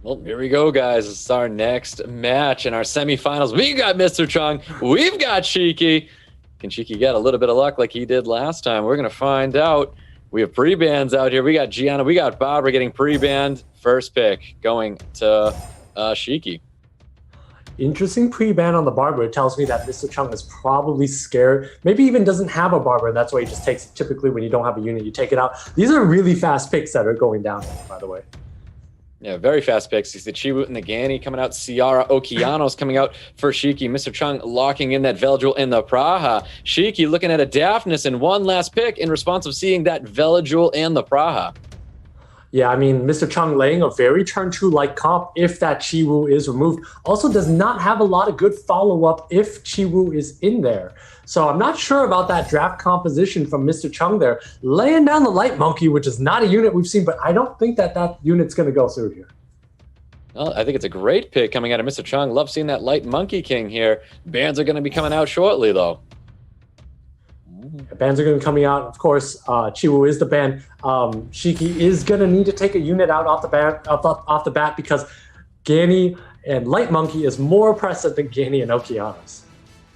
Well, here we go, guys. It's our next match in our semifinals. We got Mr. Chung. We've got Shiki. Can Shiki get a little bit of luck like he did last time? We're going to find out. We have pre-bans out here. We got Gianna. We got Bob. We're getting pre-banned. First pick going to Shiki. Interesting pre-ban on the barber. It tells me that Mr. Chung is probably scared. Maybe even doesn't have a barber. That's why he just takes it. Typically, when you don't have a unit, you take it out. These are really fast picks that are going down, by the way. Yeah, very fast picks. He's the Chiwut and the Gani coming out. Ciara Okeanos coming out for Shiki. Mr. Chung locking in that Veligil and the Praha. Shiki looking at a Daphnis and one last pick in response of seeing that Veligil and the Praha. Yeah, I mean, Mr. Chung laying a very turn 2-like comp if that Chiwu is removed. Also does not have a lot of good follow-up if Chiwu is in there. So I'm not sure about that draft composition from Mr. Chung there. Laying down the Light Monkey, which is not a unit we've seen, but I don't think that that unit's going to go through here. Well, I think it's a great pick coming out of Mr. Chung. Love seeing that Light Monkey King here. Bans are going to be coming out shortly, though. Bans are going to be coming out. Of course, Chiwu is the ban. Shiki is going to need to take a unit out off the bat because Gani and Light Monkey is more oppressive than Gani and Okeanos.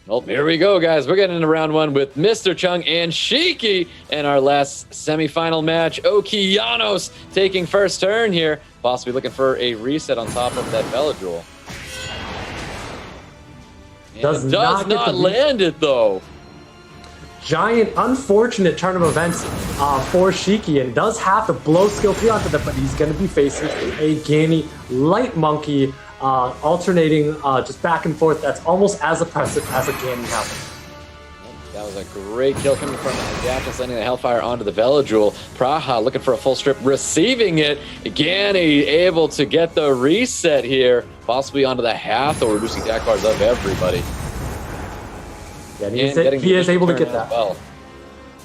Well, here we go, guys. We're getting into round one with Mr. Chung and Shiki in our last semifinal match. Okeanos taking first turn here, possibly looking for a reset on top of that Veligil. Does not land it, though. Giant, unfortunate turn of events for Shiki, and does have to blow skill 3 onto them, but he's going to be facing a Gani Light Monkey, alternating just back and forth. That's almost as oppressive as a Gani happens. That was a great kill coming from Daphnis, landing the Hellfire onto the Veligil. Praha looking for a full strip, receiving it. Gani able to get the reset here, possibly onto the Hathor, reducing attack bars of everybody. Yeah, he is able to get that. Well.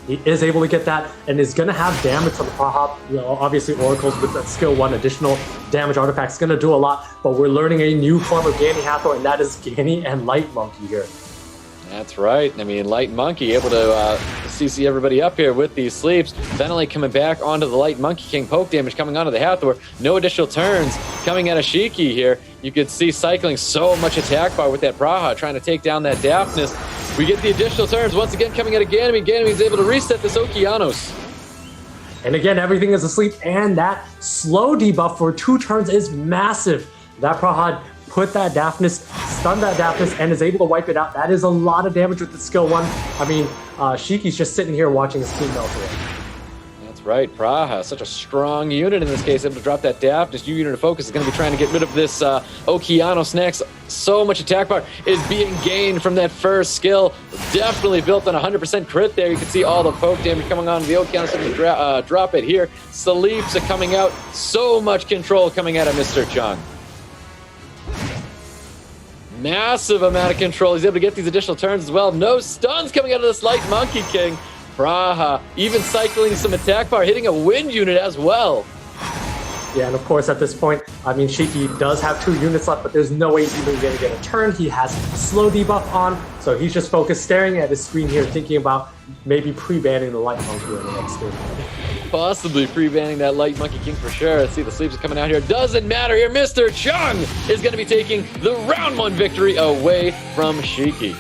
He is able to get that and is going to have damage from the Praha. You know, obviously, Oracles with that skill 1 additional damage artifact is going to do a lot, but we're learning a new form of Gani Hathor, and that is Gani and Light Monkey here. That's right. I mean, Light Monkey able to CC everybody up here with these sleeps. Finally coming back onto the Light Monkey King. Poke damage coming onto the Hathor. No additional turns coming out of Shiki here. You could see cycling so much attack bar with that Praha, trying to take down that Daphnis. We get the additional turns once again coming out of Ganymede. Ganymede's able to reset this Okeanos. And again, everything is asleep, and that slow debuff for 2 turns is massive. That Praha put that Daphnis, stunned that Daphnis, and is able to wipe it out. That is a lot of damage with the skill 1. I mean, Shiki's just sitting here watching his team melt away. That's right. Praha, such a strong unit in this case, able to drop that Daphnis. New unit of focus is going to be trying to get rid of this Okeanos next. So much attack bar is being gained from that first skill. Definitely built on 100% crit there. You can see all the poke damage coming on the Okeanos. To drop it here. Sleeps are coming out. So much control coming out of Mr. Chung. Massive amount of control. He's able to get these additional turns as well. No stuns coming out of this Light Monkey King. Praha even cycling some attack bar, hitting a wind unit as well. Yeah, and of course at this point, I mean, Shiki does have 2 units left, but there's no way he's even going to get a turn. He has slow debuff on, so he's just focused, staring at his screen here, thinking about maybe pre-banning the Light Monkey in the next game. Possibly pre-banning that Light Monkey King for sure. Let's see, the sleeps are coming out here. Doesn't matter here. Mr. Chung is going to be taking the round 1 victory away from Shiki.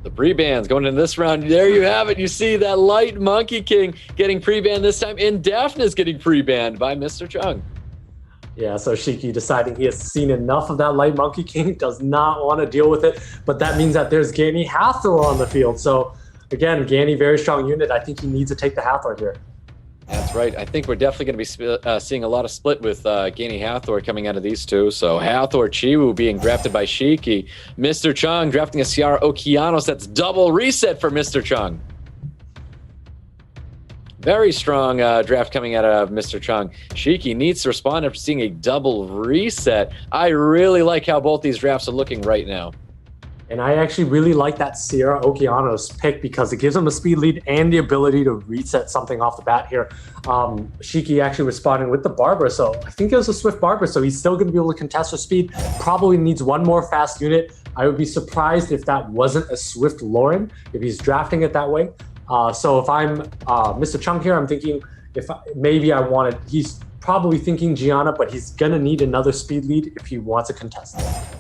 The pre-bans going into this round. There you have it. You see that Light Monkey King getting pre-banned this time, and Daphnis getting pre-banned by Mr. Chung. Yeah, so Shiki deciding he has seen enough of that Light Monkey King, does not want to deal with it, but that means that there's Gani Hathor on the field. So again, Gani, very strong unit. I think he needs to take the Hathor here. That's right. I think we're definitely going to be seeing a lot of split with Gani Hathor coming out of these two. So Hathor Chiwu being drafted by Shiki. Mr. Chung drafting a Ciara Okeanos. That's double reset for Mr. Chung. Very strong draft coming out of Mr. Chung. Shiki needs to respond after seeing a double reset. I really like how both these drafts are looking right now. And I actually really like that Ciara Okeanos pick because it gives him a speed lead and the ability to reset something off the bat here. Shiki actually responding with the Barber, so I think it was a Swift Barber, so he's still going to be able to contest with speed. Probably needs 1 more fast unit. I would be surprised if that wasn't a Swift Lauren, if he's drafting it that way. So if I'm Mr. Chung here, I'm thinking Maybe I wanted, he's probably thinking Gianna, but he's going to need another speed lead if he wants to contest it.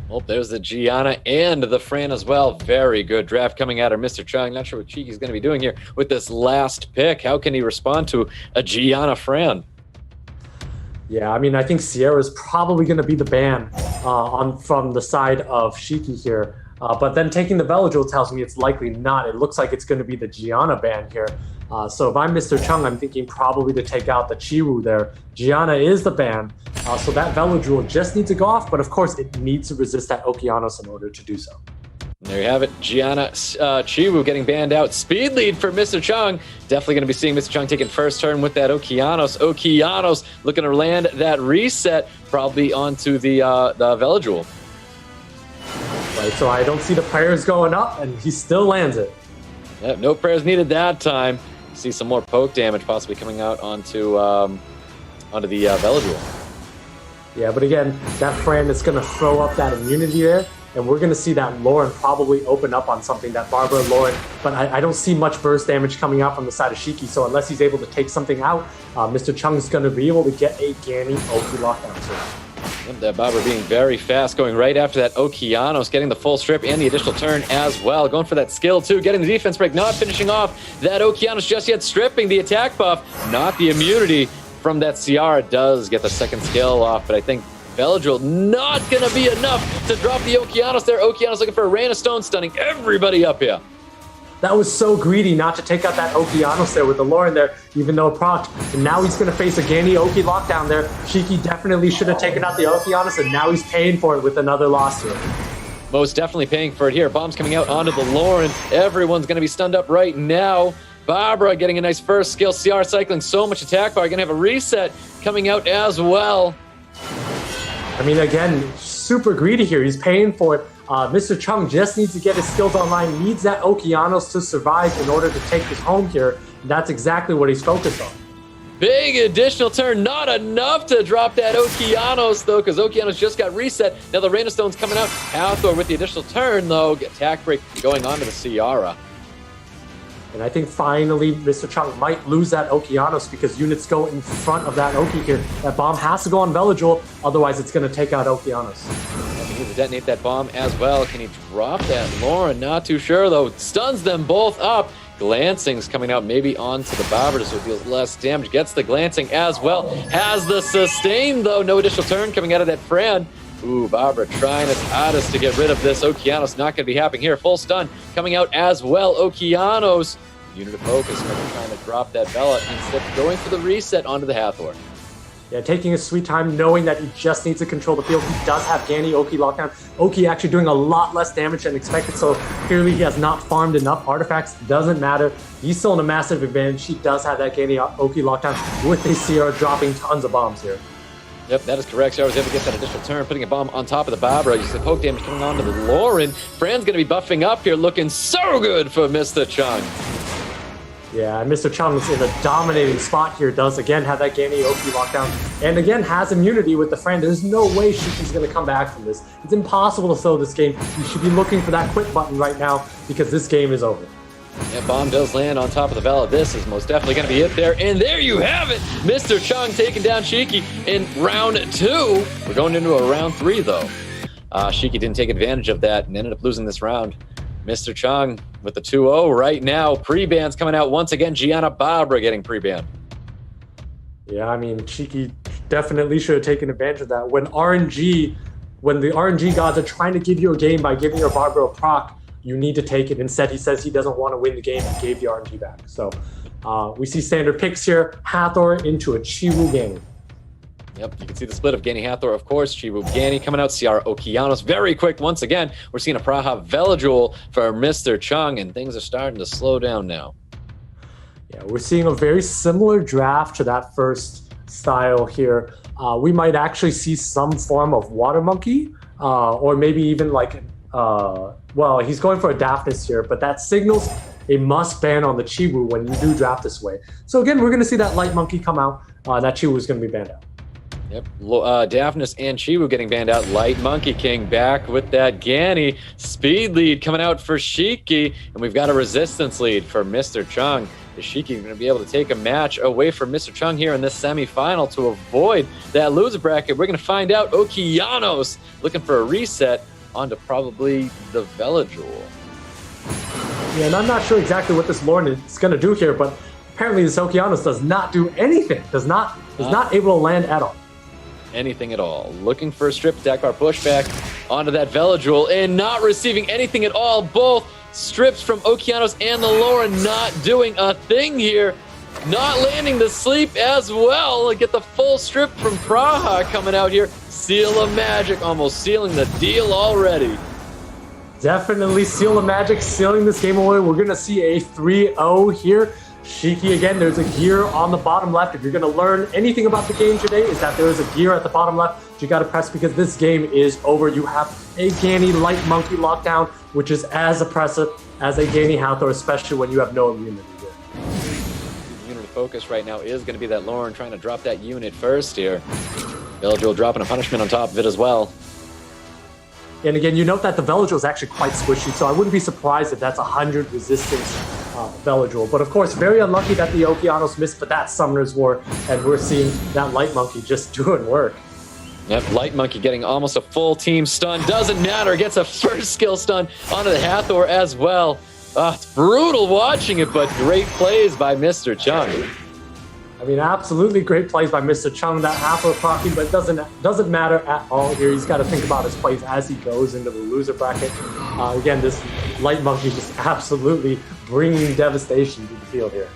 Well, there's the Gianna and the Fran as well. Very good draft coming out of Mr. Chung. Not sure what Shiki's going to be doing here with this last pick. How can he respond to a Gianna Fran? Yeah, I mean, I think Sierra is probably going to be the ban from the side of Shiki here. But then taking the Veladril tells me it's likely not. It looks like it's going to be the Gianna ban here. So if I'm Mr. Chung, I'm thinking probably to take out the Chiwu there. Gianna is the ban. So that Veladril just needs to go off, but of course it needs to resist that Okeanos in order to do so. There you have it. Gianna Chiwu getting banned out. Speed lead for Mr. Chung. Definitely going to be seeing Mr. Chung taking first turn with that Okeanos. Okeanos looking to land that reset probably onto the Veladril. Right, so I don't see the prayers going up, and he still lands it. Yep, no prayers needed that time. See some more poke damage possibly coming out onto the Veladril. Yeah, but again, that Fran is going to throw up that immunity there, and we're going to see that Lauren probably open up on something, that Barbara Lauren, but I don't see much burst damage coming out from the side of Shiki, so unless he's able to take something out, Mr. Chung is going to be able to get a Gani Oki lockdown soon. Yep, that Barbara being very fast, going right after that Okeanos, getting the full strip and the additional turn as well. Going for that skill too, getting the defense break, not finishing off that Okeanos just yet, stripping the attack buff, not the immunity from that Ciara. Does get the second skill off, but I think Veladril not going to be enough to drop the Okeanos there. Okeanos looking for a Rain of Stone, stunning everybody up here. That was so greedy not to take out that Okeanos there with the Lauren there, even though it procced. And now he's going to face a Gani Oki lockdown there. Shiki definitely should have taken out the Okeanos, and now he's paying for it with another loss here. Most definitely paying for it here. Bombs coming out onto the Lauren. Everyone's going to be stunned up right now. Barbara getting a nice first skill. CR cycling so much attack bar. Going to have a reset coming out as well. I mean, again, super greedy here. He's paying for it. Mr. Chung just needs to get his skills online, needs that Okeanos to survive in order to take this home here. And that's exactly what he's focused on. Big additional turn, not enough to drop that Okeanos, though, because Okeanos just got reset. Now the Rain of Stone's coming out. Hathor with the additional turn, though. Attack break going on to the Ciara. And I think finally Mr. Chung might lose that Okeanos because units go in front of that Oki here. That bomb has to go on Veladril, otherwise it's going to take out Okeanos. He needs to detonate that bomb as well. Can he drop that Lauren? Not too sure, though. Stuns them both up. Glancing's coming out maybe onto the Barbara, so it deals less damage. Gets the glancing as well. Has the sustain, though. No additional turn coming out of that Fran. Ooh, Barbara trying his hardest to get rid of this. Okeanos not going to be happening here. Full stun coming out as well. Okeanos. Unit of focus trying to drop that Bella instead of going for the reset onto the Hathor. Yeah, taking his sweet time, knowing that he just needs to control the field. He does have Gani Oki lockdown. Oki actually doing a lot less damage than expected, so clearly he has not farmed enough artifacts. Doesn't matter. He's still in a massive advantage. He does have that Gani Oki lockdown with the Sierra dropping tons of bombs here. Yep, that is correct. Sierra was able to get that additional turn, putting a bomb on top of the Barbara. You see the poke damage coming on to the Lauren. Fran's going to be buffing up here, looking so good for Mr. Chung. Yeah, and Mr. Chung is in a dominating spot here. Does again have that Gani Oki lockdown, and again has immunity with the Fran. There's no way Shiki's going to come back from this. It's impossible to throw this game. You should be looking for that quit button right now because this game is over. Yeah, bomb does land on top of the Bella. This is most definitely going to be it there. And there you have it. Mr. Chung taking down Shiki in round 2. We're going into a round 3, though. Shiki didn't take advantage of that and ended up losing this round. Mr. Chung with the 2-0 right now. Pre-bans coming out once again. Gianna Barbara getting pre-banned. Yeah, I mean, Shiki definitely should have taken advantage of that. When the RNG gods are trying to give you a game by giving your Barbara a proc, you need to take it. Instead, he says he doesn't want to win the game and gave the RNG back. So we see standard picks here. Hathor into a Chiwu Gani. Yep, you can see the split of Gani Hathor, of course. Chiwu Gani coming out. Ciara Okeanos very quick once again. We're seeing a Praha Veladril for Mr. Chung, and things are starting to slow down now. Yeah, we're seeing a very similar draft to that first style here. We might actually see some form of Water Monkey, or maybe even like, well, he's going for a Daphnis here, but that signals a must ban on the Chiwu when you do draft this way. So again, we're going to see that Light Monkey come out. That Chiwu is going to be banned out. Yep, Daphnis and Chiwu getting banned out. Light Monkey King back with that Gani. Speed lead coming out for Shiki. And we've got a resistance lead for Mr. Chung. Is Shiki going to be able to take a match away from Mr. Chung here in this semifinal to avoid that loser bracket? We're going to find out. Okeanos looking for a reset onto probably the Velajewel. Yeah, and I'm not sure exactly what this Lauren is going to do here, but apparently this Okeanos does not do anything. Is not able to land at all. Anything at all. Looking for a strip attack bar pushback onto that Velajewel and not receiving anything at all. Both strips from Okeanos and the Lauren not doing a thing here. Not landing the sleep as well. Get the full strip from Praha coming out here. Seal of Magic almost sealing the deal already. Definitely Seal of Magic sealing this game away. We're going to see a 3-0 here. Shiki again, there's a gear on the bottom left. If you're going to learn anything about the game today, is that there is a gear at the bottom left you got to press because this game is over. You have a Ganny Light Monkey lockdown, which is as oppressive as a Ganny Hathor, especially when you have no immunity here. The unit of focus right now is going to be that Lauren trying to drop that unit first here. Velajewel dropping a punishment on top of it as well. And again, you note that the Velajewel is actually quite squishy, so I wouldn't be surprised if that's 100 resistance Velajewel. But of course, very unlucky that the Okeanos missed, but that's Summoner's War, and we're seeing that Light Monkey just doing work. Yep, Light Monkey getting almost a full team stun. Doesn't matter, gets a first skill stun onto the Hathor as well. It's brutal watching it, but great plays by Mr. Chung. I mean, absolutely great plays by Mr. Chung. That Hathor proccing, but it doesn't matter at all here. He's got to think about his plays as he goes into the loser bracket. Again, this Light Monkey just absolutely bringing devastation to the field here.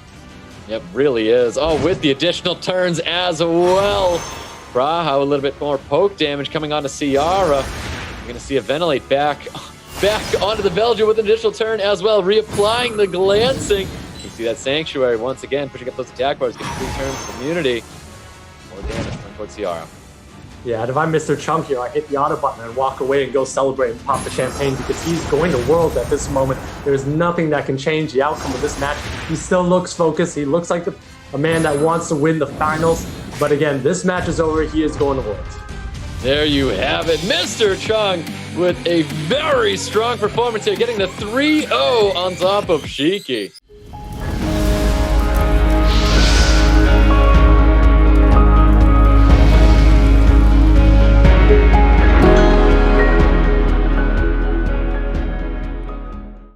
Yep, really is. Oh, with the additional turns as well. Praha, a little bit more poke damage coming on to Ciara. We're going to see a Ventilate back onto the Velajewel with an additional turn as well, reapplying the glancing. You see that Sanctuary once again pushing up those attack bars, getting 3 turns of immunity. More damage coming towards Ciara. Yeah, and if I'm Mr. Chung here, I hit the auto button and walk away and go celebrate and pop the champagne because he's going to Worlds at this moment. There's nothing that can change the outcome of this match. He still looks focused. He looks like a man that wants to win the finals. But again, this match is over. He is going to Worlds. There you have it. Mr. Chung with a very strong performance here, getting the 3-0 on top of Shiki.